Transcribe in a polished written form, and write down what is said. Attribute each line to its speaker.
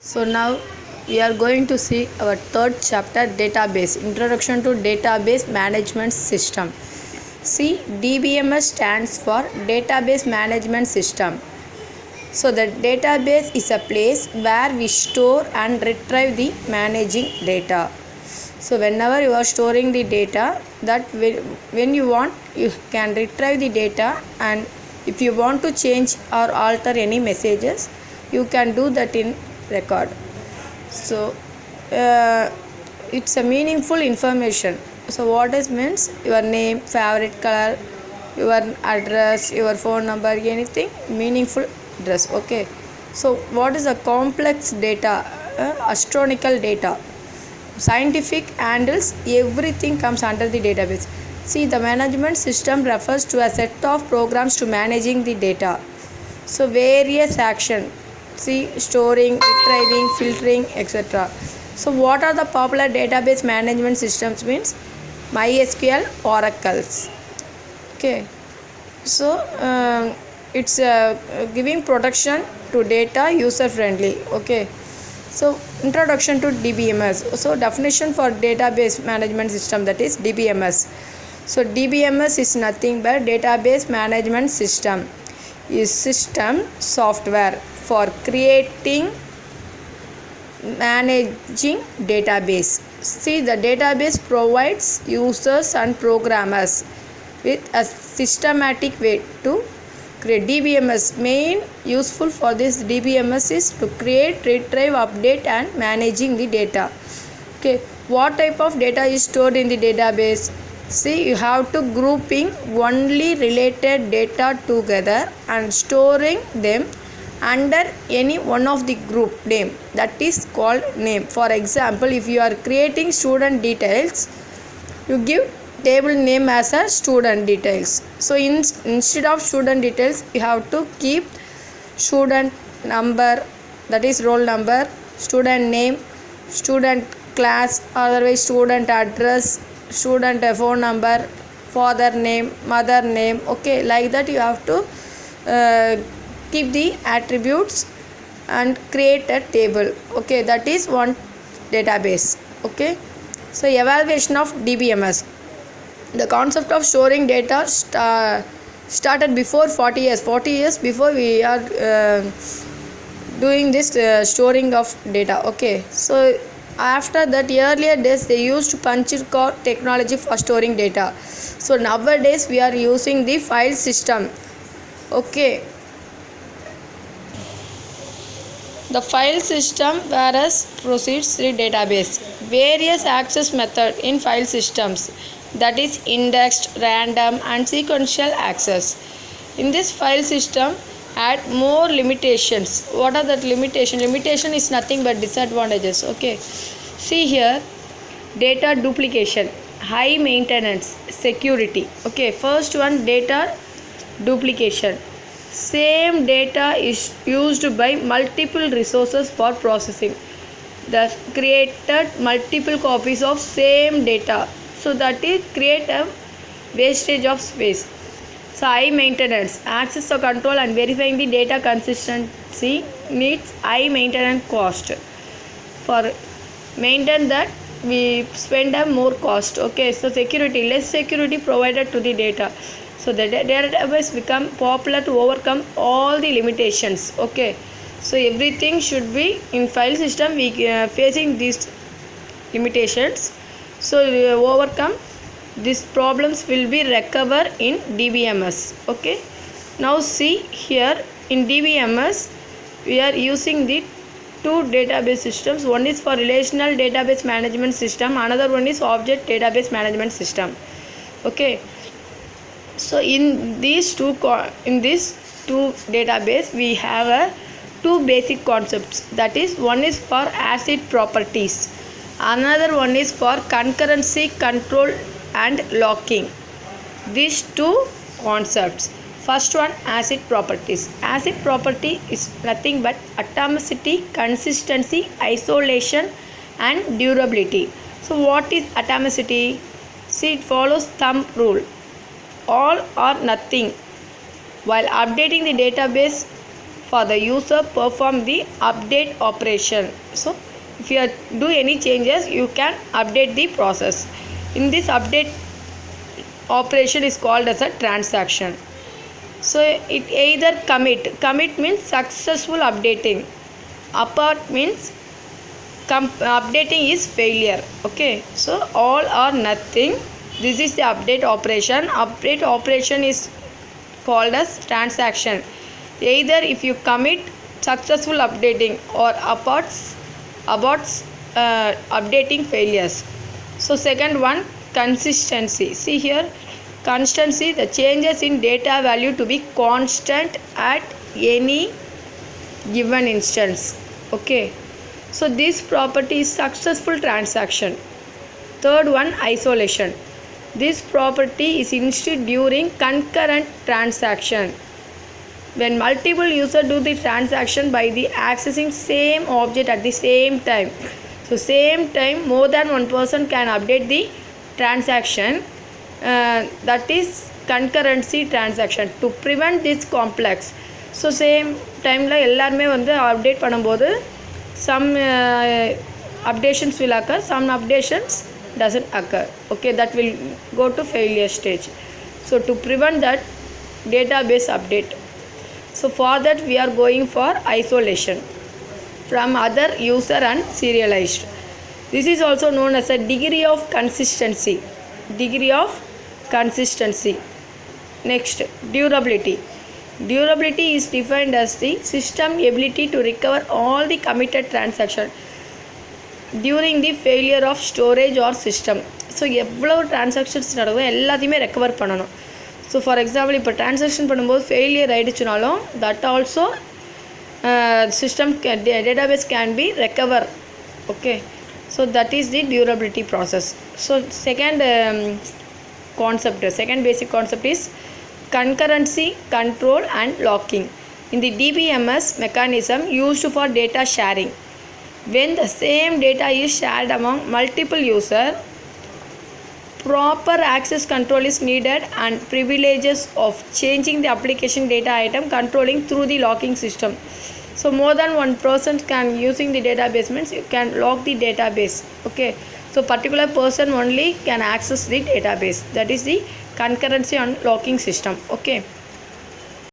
Speaker 1: So now we are going to see our third chapter, database, introduction to database management system. See, DBMS stands for database management system. So the database is a place where we store and retrieve the managing data. So whenever you are storing the data, that when you want, you can retrieve the data, and if you want to change or alter any messages, you can do that in record. So it's a meaningful information. So what is means your name, favorite color, your address, your phone number, anything meaningful address. Okay. So what is a complex data? Astronomical data. Scientific handles everything comes under the database. See, the management system refers to a set of programs to managing the data. So various action. See, storing, retrieving, filtering, etc. So what are the popular database management systems means? MySQL, Oracles. Okay. So it's giving protection to data, user friendly. Okay. So introduction to DBMS. So definition for database management system, that is DBMS. So DBMS is nothing but database management system. Is system software for creating, managing database. See, the database provides users and programmers with a systematic way to create. DBMS main useful for this DBMS is to create, retrieve, update and managing the data. Okay, what type of data is stored in the database? See, you have to grouping only related data together and storing them under any one of the group name, that is called name. For example, if you are creating student details, you give table name as a student details. So instead of student details, you have to keep student number, that is roll number, student name, student class, otherwise student address, student phone number, father name, mother name. Okay, like that you have to keep the attributes and create a table. Okay, that is one database. Okay, so evaluation of DBMS. The concept of storing data started before 40 years. 40 years before we are doing this storing of data. Okay, so after that, earlier days they used punch card technology for storing data. So nowadays we are using the file system. Okay, the file system whereas proceeds the database. Various access method in file systems, that is indexed, random and sequential access. In this file system, add more limitations. What are that limitation? Limitation is nothing but disadvantages. Okay, see here, data duplication, high maintenance, security. Okay, first one, data duplication. Same data is used by multiple resources for processing. Thus created multiple copies of same data. So that is create a wastage of space. So high maintenance, access to control and verifying the data consistency needs high maintenance cost. For maintain that we spend a more cost. Okay, so security, less security provided to the data. So the database become popular to overcome all the limitations. Okay, so everything should be in file system. We facing these limitations. So overcome these problems will be recovered in DBMS. Okay, now see here in DBMS we are using the two database systems. One is for relational database management system, another one is object database management system. Okay, so in these two database we have two basic concepts, that is one is for ACID properties, another one is for concurrency control and locking. These two concepts. First one, ACID properties. ACID property is nothing but atomicity, consistency, isolation and durability. So what is atomicity? See, it follows thumb rule, all or nothing. While updating the database, for the user perform the update operation. So if you do any changes, you can update the process. In this update operation is called as a transaction. So it either commit means successful updating, abort means updating is failure. Okay, so all or nothing, this is the update operation is called as transaction. Either if you commit successful updating or aborts updating failures. So second one, consistency. See here, constancy, the changes in data value to be constant at any given instance. Okay, so this property is successful transaction. Third one, isolation. This property is instead during concurrent transaction, when multiple users do the transaction by the accessing same object at the same time. So same time more than one person can update the transaction, that is concurrency transaction. To prevent this complex, so same time la எல்லாருமே வந்து update பண்ணும்போது some updations will occur, some updations doesn't occur. Okay, that will go to failure stage. So to prevent that database update, so for that we are going for isolation from other user and serialized. This is also known as a degree of consistency. Degree of consistency. Next, durability. Durability is defined as the system ability to recover all the committed transaction during the failure of storage or system. So எவ்வளோ transactions நடக்கும் எல்லாத்தையுமே recover பண்ணணும். So for example இப்போ transaction பண்ணும்போது failure ஆகிடுச்சுனாலும் that also system database can be recover. Okay, so that is the durability process. So second basic concept is concurrency, control and locking. In the DBMS mechanism used for data sharing, when the same data is shared among multiple users, proper access control is needed and privileges of changing the application data item controlling through the locking system. So more than one person can using the database means you can lock the database. Okay, so particular person only can access the database. That is the concurrency and locking system. Okay.